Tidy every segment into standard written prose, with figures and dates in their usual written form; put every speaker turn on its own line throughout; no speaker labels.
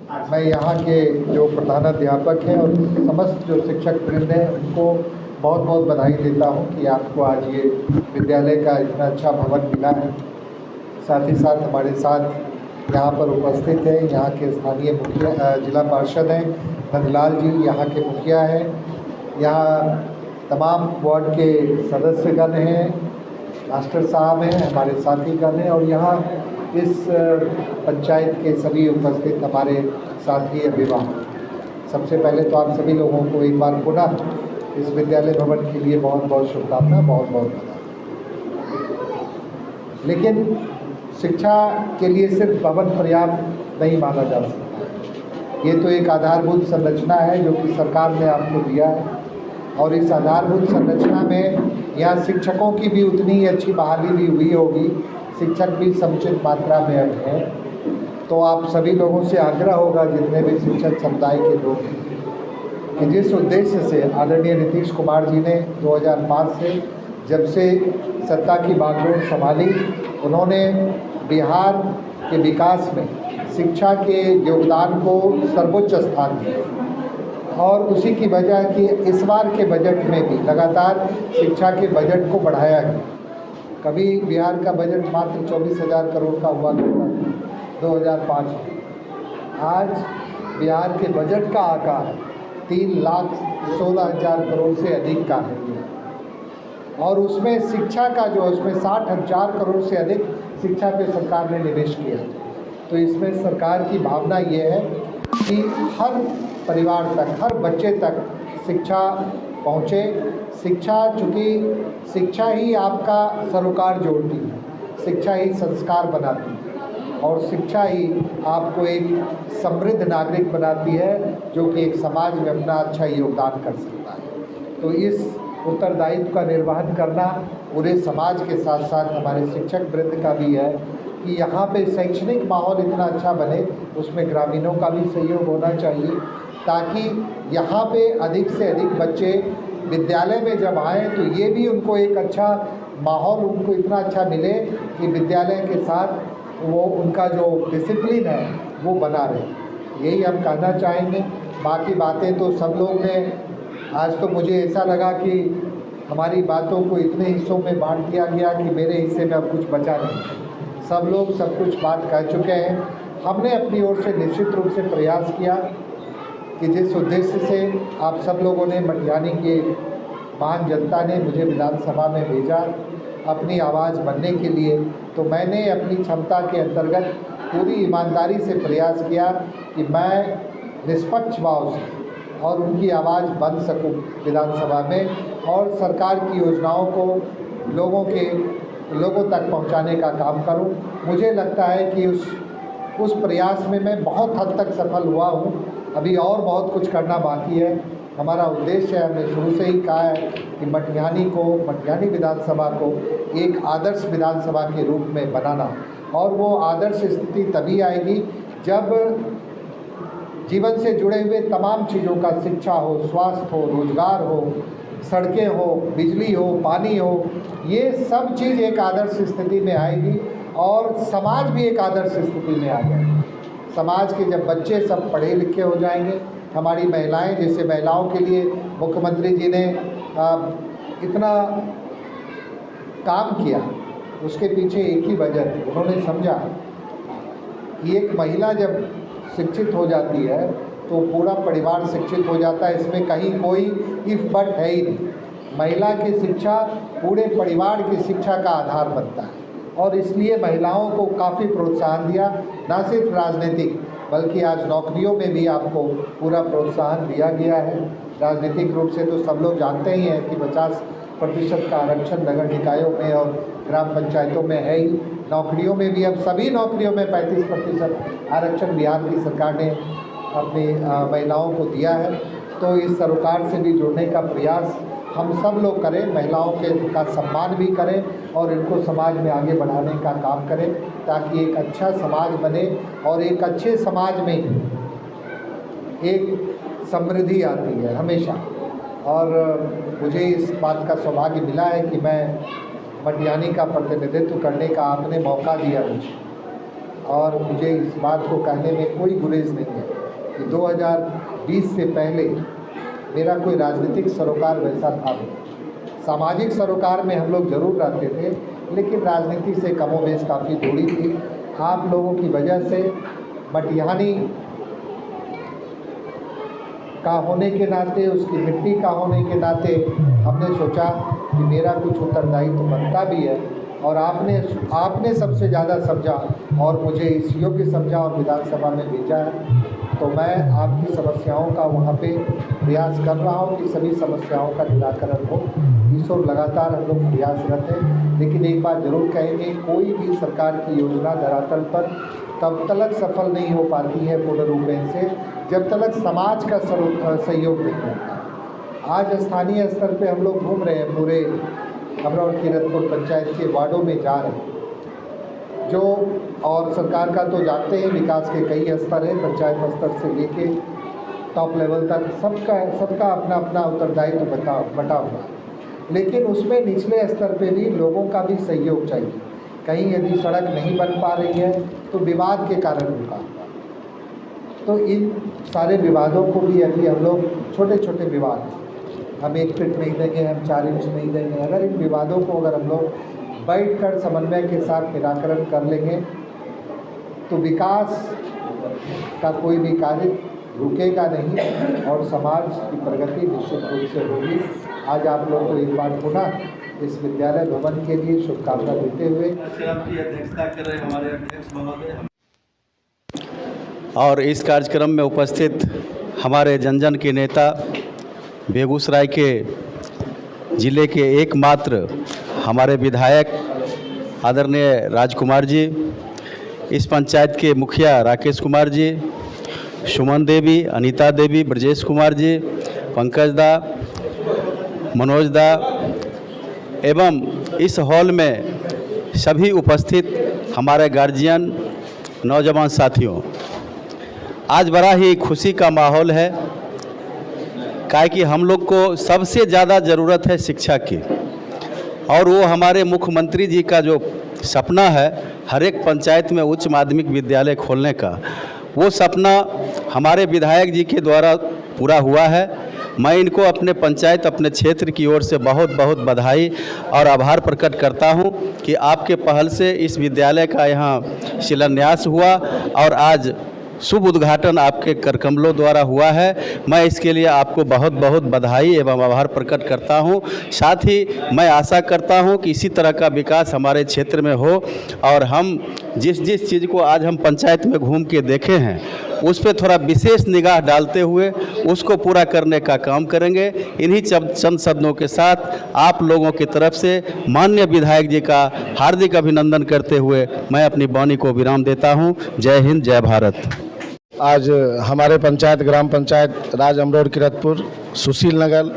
मैं यहाँ के जो प्रधानाध्यापक हैं और समस्त जो शिक्षक वृंद हैं उनको बहुत बहुत बधाई देता हूँ कि आपको आज ये विद्यालय का इतना अच्छा भवन मिला है। साथ ही साथ हमारे साथ यहाँ पर उपस्थित हैं यहाँ के स्थानीय मुखिया जिला पार्षद हैं नंदलाल जी, यहाँ के मुखिया हैं, यहाँ तमाम वार्ड के सदस्यगण हैं, मास्टर साहब हैं, हमारे साथीगण हैं और यहाँ इस पंचायत के सभी उपस्थित हमारे साथी अभिभावक। सबसे पहले तो आप सभी लोगों को एक बार पुनः इस विद्यालय भवन के लिए बहुत बहुत शुभकामना, बहुत बहुत बधाई। लेकिन शिक्षा के लिए सिर्फ भवन पर्याप्त नहीं माना जा सकता। ये तो एक आधारभूत संरचना है जो कि सरकार ने आपको दिया है और इस आधारभूत संरचना में यहाँ शिक्षकों की भी उतनी ही अच्छी बहाली भी हुई होगी, शिक्षक भी समुचित मात्रा में अब हैं। तो आप सभी लोगों से आग्रह होगा, जितने भी शिक्षक समुदाय के लोग हैं, कि जिस उद्देश्य से आदरणीय नीतीश कुमार जी ने 2005 से जब से सत्ता की बागडोर संभाली, उन्होंने बिहार के विकास में शिक्षा के योगदान को सर्वोच्च स्थान दिया और उसी की वजह कि इस बार के बजट में भी लगातार शिक्षा के बजट को बढ़ाया गया। कभी बिहार का बजट मात्र 24,000 करोड़ का हुआ करता था 2005 में। आज बिहार के बजट का आकार 3,16,000 करोड़ से अधिक का है और उसमें शिक्षा का जो उसमें 60,000 करोड़ से अधिक शिक्षा पे सरकार ने निवेश किया। तो इसमें सरकार की भावना ये है कि हर परिवार तक, हर बच्चे तक शिक्षा पहुँचे। शिक्षा, चूँकि शिक्षा ही आपका सरोकार जोड़ती है, शिक्षा ही संस्कार बनाती है और शिक्षा ही आपको एक समृद्ध नागरिक बनाती है जो कि एक समाज में अपना अच्छा योगदान कर सकता है। तो इस उत्तरदायित्व का निर्वहन करना पूरे समाज के साथ साथ हमारे शिक्षक वृंद का भी है कि यहाँ पे शैक्षणिक माहौल इतना अच्छा बने, उसमें ग्रामीणों का भी सहयोग होना चाहिए ताकि यहाँ पे अधिक से अधिक बच्चे विद्यालय में जब आएँ तो ये भी उनको एक अच्छा माहौल उनको इतना अच्छा मिले कि विद्यालय के साथ वो उनका जो डिसिप्लिन है वो बना रहे। यही हम कहना चाहेंगे। बाकी बातें तो सब लोग ने, आज तो मुझे ऐसा लगा कि हमारी बातों को इतने हिस्सों में बांट दिया गया कि मेरे हिस्से में अब कुछ बचा नहीं। सब लोग सब कुछ बात कह चुके हैं। हमने अपनी ओर से निश्चित रूप से प्रयास किया कि जिस उद्देश्य से आप सब लोगों ने, मटिहानी की महान जनता ने मुझे विधानसभा में भेजा अपनी आवाज़ बनने के लिए, तो मैंने अपनी क्षमता के अंतर्गत पूरी ईमानदारी से प्रयास किया कि मैं निष्पक्ष भाव से और उनकी आवाज़ बन सकूं विधानसभा में और सरकार की योजनाओं को लोगों तक पहुंचाने का काम करूं। मुझे लगता है कि उस प्रयास में मैं बहुत हद तक सफल हुआ हूं। अभी और बहुत कुछ करना बाकी है। हमारा उद्देश्य है, हमने शुरू से ही कहा है कि मटिहानी विधानसभा को एक आदर्श विधानसभा के रूप में बनाना और वो आदर्श स्थिति तभी आएगी जब जीवन से जुड़े हुए तमाम चीज़ों का, शिक्षा हो, स्वास्थ्य हो, रोजगार हो, सड़कें हो, बिजली हो, पानी हो, ये सब चीज़ एक आदर्श स्थिति में आएगी और समाज भी एक आदर्श स्थिति में आ जाएगा। समाज के जब बच्चे सब पढ़े लिखे हो जाएंगे, हमारी महिलाएं, जैसे महिलाओं के लिए मुख्यमंत्री जी ने इतना काम किया, उसके पीछे एक ही वजह थी। उन्होंने समझा कि एक महिला जब शिक्षित हो जाती है तो पूरा परिवार शिक्षित हो जाता है। इसमें कहीं कोई इफ बट है ही नहीं। महिला की शिक्षा पूरे परिवार की शिक्षा का आधार बनता है और इसलिए महिलाओं को काफ़ी प्रोत्साहन दिया, न सिर्फ राजनीतिक बल्कि आज नौकरियों में भी आपको पूरा प्रोत्साहन दिया गया है। राजनीतिक रूप से तो सब लोग जानते ही हैं कि 50% का आरक्षण नगर निकायों में और ग्राम पंचायतों में है ही। नौकरियों में भी अब सभी नौकरियों में 35% आरक्षण बिहार की सरकार ने अपनी महिलाओं को दिया है। तो इस सरोकार से भी जुड़ने का प्रयास हम सब लोग करें, महिलाओं का सम्मान भी करें और इनको समाज में आगे बढ़ाने का काम करें ताकि एक अच्छा समाज बने और एक अच्छे समाज में एक समृद्धि आती है हमेशा। और मुझे इस बात का सौभाग्य मिला है कि मैं मटिहानी का प्रतिनिधित्व करने का आपने मौका दिया मुझे और मुझे इस बात को कहने में कोई गुरेज नहीं है कि 2020 से पहले मेरा कोई राजनीतिक सरोकार वैसा था नहीं। सामाजिक सरोकार में हम लोग जरूर रहते थे, लेकिन राजनीति से कमोबेश काफ़ी दूरी थी आप लोगों की वजह से। मटिहानी का होने के नाते, उसकी मिट्टी का होने के नाते हमने सोचा कि मेरा कुछ उत्तरदायित्व तो बनता भी है, और आपने सबसे ज़्यादा समझा और मुझे इस योग्य समझा और विधानसभा में भेजा है। तो मैं आपकी समस्याओं का वहाँ पे प्रयास कर रहा हूँ कि सभी समस्याओं का निराकरण हो। इस ओर लगातार हम लोग प्रयासरत हैं। लेकिन एक बात जरूर कहेंगे, कोई भी सरकार की योजना धरातल पर तब तक सफल नहीं हो पाती है पूर्ण रूपेण से जब तक समाज का सहयोग नहीं होता। आज स्थानीय स्तर पे हम लोग घूम रहे हैं, पूरे अमरौर कीरतपुर पंचायत के वार्डों में जा रहे हैं, जो और सरकार का तो जानते हैं विकास के कई स्तर हैं, पंचायत स्तर से लेके टॉप लेवल तक सबका अपना अपना उत्तरदायित्व बटा हुआ है। लेकिन उसमें निचले स्तर पे भी लोगों का भी सहयोग चाहिए। कहीं यदि सड़क नहीं बन पा रही है तो विवाद के कारण रुका, तो इन सारे विवादों को भी अभी हम लोग छोटे छोटे विवाद, हम 1 फीट नहीं देंगे, हम 4 इंच नहीं देंगे, अगर इन विवादों को अगर हम लोग बैठकर समन्वय के साथ निराकरण कर लेंगे तो विकास का कोई भी कार्य रुकेगा नहीं और समाज की प्रगति निश्चित रूप से होगी। आज आप लोग को एक बार पुनः इस विद्यालय भवन के लिए शुभकामना देते हुए
अध्यक्षता कर रहे हमारे अध्यक्ष महोदय
और इस कार्यक्रम में उपस्थित हमारे जन जन के नेता, बेगूसराय के ज़िले के एकमात्र हमारे विधायक आदरणीय राजकुमार जी, इस पंचायत के मुखिया राकेश कुमार जी, सुमन देवी, अनीता देवी, ब्रजेश कुमार जी, पंकज दा, मनोज दा एवं इस हॉल में सभी उपस्थित हमारे गार्जियन, नौजवान साथियों, आज बड़ा ही खुशी का माहौल है। काहे कि हम लोग को सबसे ज़्यादा ज़रूरत है शिक्षा की, और वो हमारे मुख्यमंत्री जी का जो सपना है हर एक पंचायत में उच्च माध्यमिक विद्यालय खोलने का, वो सपना हमारे विधायक जी के द्वारा पूरा हुआ है। मैं इनको अपने पंचायत, अपने क्षेत्र की ओर से बहुत बहुत बधाई और आभार प्रकट करता हूं कि आपके पहल से इस विद्यालय का यहाँ शिलान्यास हुआ और आज शुभ उद्घाटन आपके करकमलों द्वारा हुआ है। मैं इसके लिए आपको बहुत बहुत बधाई एवं आभार प्रकट करता हूं। साथ ही मैं आशा करता हूं कि इसी तरह का विकास हमारे क्षेत्र में हो और हम जिस चीज़ को आज हम पंचायत में घूम के देखे हैं उस पर थोड़ा विशेष निगाह डालते हुए उसको पूरा करने का काम करेंगे। इन्हीं चंद शब्दों के साथ आप लोगों की तरफ से माननीय विधायक जी का हार्दिक अभिनंदन करते हुए मैं अपनी वाणी को विराम देता हूं। जय हिंद, जय भारत।
आज हमारे पंचायत ग्राम पंचायत राज अमरौर कीरतपुर सुशील नगर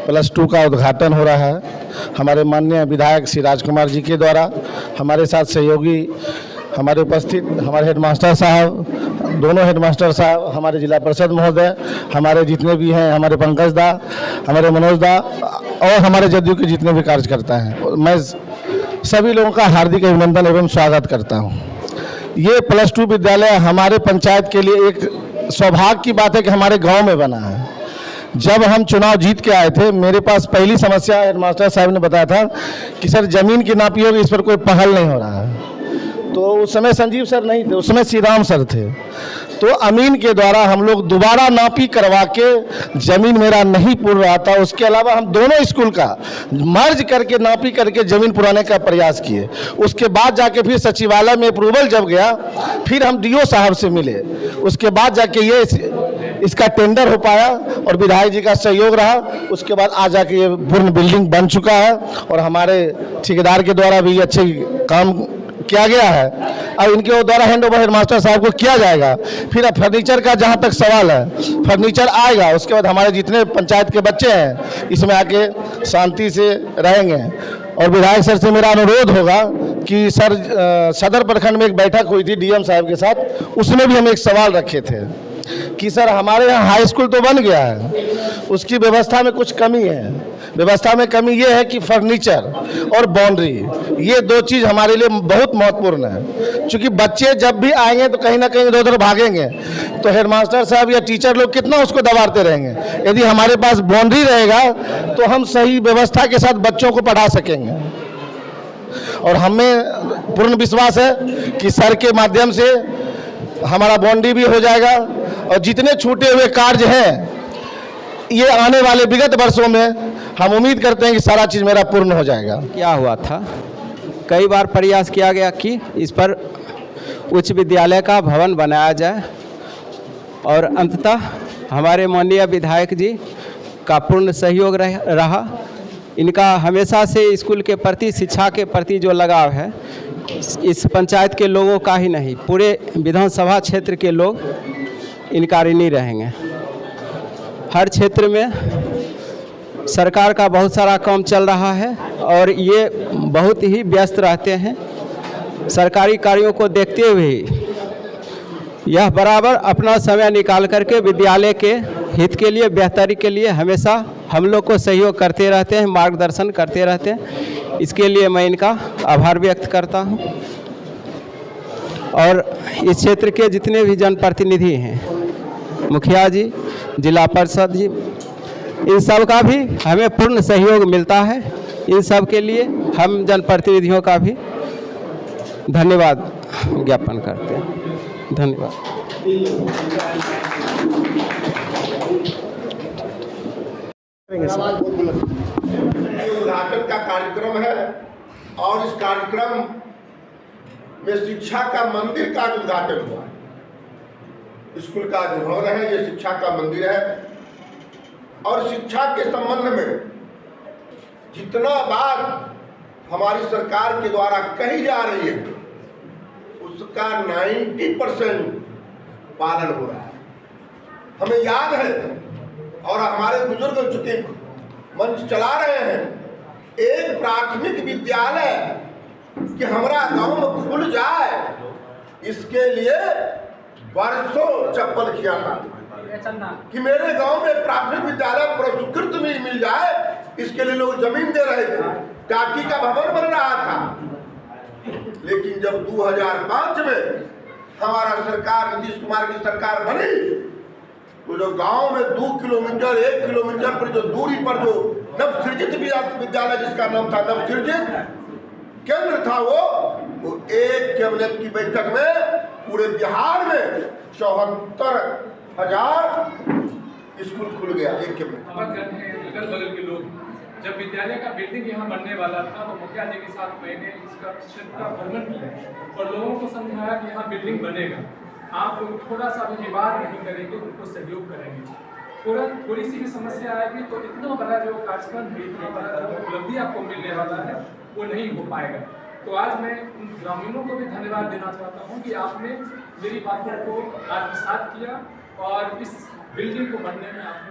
+2 का उद्घाटन हो रहा है। हमारे माननीय विधायक श्री राजकुमार जी के द्वारा, हमारे साथ सहयोगी हमारे उपस्थित हमारे हेडमास्टर साहब, दोनों हेडमास्टर साहब, हमारे जिला परिषद महोदय, हमारे जितने भी हैं, हमारे पंकज दा, हमारे मनोज दा और हमारे जदयू के जितने भी कार्यकर्ता हैं, मैं सभी लोगों का हार्दिक अभिनंदन एवं स्वागत करता हूं। ये +2 विद्यालय हमारे पंचायत के लिए एक सौभाग्य की बात है कि हमारे गांव में बना है। जब हम चुनाव जीत के आए थे, मेरे पास पहली समस्या हेडमास्टर साहब ने बताया था कि सर ज़मीन की नापी होगी, इस पर कोई पहल नहीं हो रहा है। तो उस समय संजीव सर नहीं थे, उस समय श्री राम सर थे। तो अमीन के द्वारा हम लोग दोबारा नापी करवा के ज़मीन मेरा नहीं पुर रहा था। उसके अलावा हम दोनों स्कूल का मर्ज करके नापी करके ज़मीन पुराने का प्रयास किए। उसके बाद जाके फिर सचिवालय में अप्रूवल जब गया, फिर हम डीओ साहब से मिले, उसके बाद जाके ये इसका टेंडर हो पाया और विधायक जी का सहयोग रहा। उसके बाद आज जाके ये पूर्ण बिल्डिंग बन चुका है और हमारे ठेकेदार के द्वारा भी अच्छे काम किया गया है। अब इनके द्वारा हैंड ओवर हेडमास्टर साहब को किया जाएगा। फिर अब फर्नीचर का जहाँ तक सवाल है, फर्नीचर आएगा। उसके बाद हमारे जितने पंचायत के बच्चे हैं इसमें आके शांति से रहेंगे। और विधायक सर से मेरा अनुरोध होगा कि सर सदर प्रखंड में एक बैठक हुई थी डीएम साहब के साथ, उसमें भी हम एक सवाल रखे थे कि सर हमारे यहाँ हाई स्कूल तो बन गया है, उसकी व्यवस्था में कुछ कमी है। व्यवस्था में कमी ये है कि फर्नीचर और बाउंड्री, ये दो चीज़ हमारे लिए बहुत महत्वपूर्ण है। क्योंकि बच्चे जब भी आएंगे तो कहीं ना कहीं इधर उधर भागेंगे, तो हेडमास्टर साहब या टीचर लोग कितना उसको दबाते रहेंगे। यदि हमारे पास बाउंड्री रहेगा तो हम सही व्यवस्था के साथ बच्चों को पढ़ा सकेंगे। और हमें पूर्ण विश्वास है कि सर के माध्यम से हमारा बाउंड्री भी हो जाएगा, और जितने छूटे हुए कार्य हैं ये आने वाले विगत वर्षों में हम उम्मीद करते हैं कि सारा चीज़ मेरा पूर्ण हो जाएगा।
क्या हुआ था, कई बार प्रयास किया गया कि इस पर उच्च विद्यालय का भवन बनाया जाए, और अंततः हमारे माननीय विधायक जी का पूर्ण सहयोग रहा। इनका हमेशा से स्कूल के प्रति, शिक्षा के प्रति जो लगाव है, इस पंचायत के लोगों का ही नहीं, पूरे विधानसभा क्षेत्र के लोग इनका ऋणी रहेंगे। हर क्षेत्र में सरकार का बहुत सारा काम चल रहा है और ये बहुत ही व्यस्त रहते हैं। सरकारी कार्यों को देखते हुए यह बराबर अपना समय निकाल करके विद्यालय के हित के लिए, बेहतरी के लिए हमेशा हम लोग को सहयोग करते रहते हैं, मार्गदर्शन करते रहते हैं। इसके लिए मैं इनका आभार व्यक्त करता हूं। और इस क्षेत्र के जितने भी जनप्रतिनिधि हैं, मुखिया जी, जिला परिषद जी, इन सब का भी हमें पूर्ण सहयोग मिलता है। इन सब के लिए हम जनप्रतिनिधियों का भी धन्यवाद ज्ञापन करते हैं। धन्यवाद।
उद्घाटन का कार्यक्रम है और इस कार्यक्रम में शिक्षा का मंदिर का उद्घाटन हुआ है। स्कूल का जो भवन है ये शिक्षा का मंदिर है, और शिक्षा के संबंध में जितना बात हमारी सरकार के द्वारा कही जा रही है उसका 90% पालन हो रहा है। हमें याद है और हमारे बुजुर्ग चुके मंच चला रहे हैं, एक प्राथमिक विद्यालय कि हमारा गांव में खुल जाए, इसके लिए वर्षों चप्पल किया था कि मेरे गांव में प्राथमिक विद्यालय पुरस्कृत में मिल जाए। इसके लिए लोग जमीन दे रहे थे, टाकी का भवन बन रहा था। लेकिन जब 2005 में हमारा सरकार, नीतीश कुमार की सरकार बनी, तो जो गांव में 2 किलोमीटर 1 किलोमीटर पर जो दूरी पर जो नवसृजित विद्यालय, जिसका नाम था नवसृजित केंद्र था, वो एक कैबिनेट की बैठक में पूरे बिहार में 74,000 स्कूल खुल गया। एक कैबिनेट
अगल बगल के लोग, जब विद्यालय का बिल्डिंग यहाँ बनने वाला था तो मुखिया जी के साथ मैंने इसका क्षेत्र का भ्रमण किया और लोगों को समझाया कि यहाँ बिल्डिंग बनेगा, आप लोग थोड़ा सा भी विवाद नहीं करेंगे, उनको सहयोग करेंगे। थोड़ी सी भी समस्या आएगी तो इतना बड़ा जो कार्यक्रम है, इतना बड़ा जो उपलब्धि आपको मिलने वाला है वो नहीं हो पाएगा। तो आज मैं उन ग्रामीणों को भी धन्यवाद देना चाहता हूँ कि आपने मेरी बातों को आत्मसात किया और इस बिल्डिंग को बनने में आपने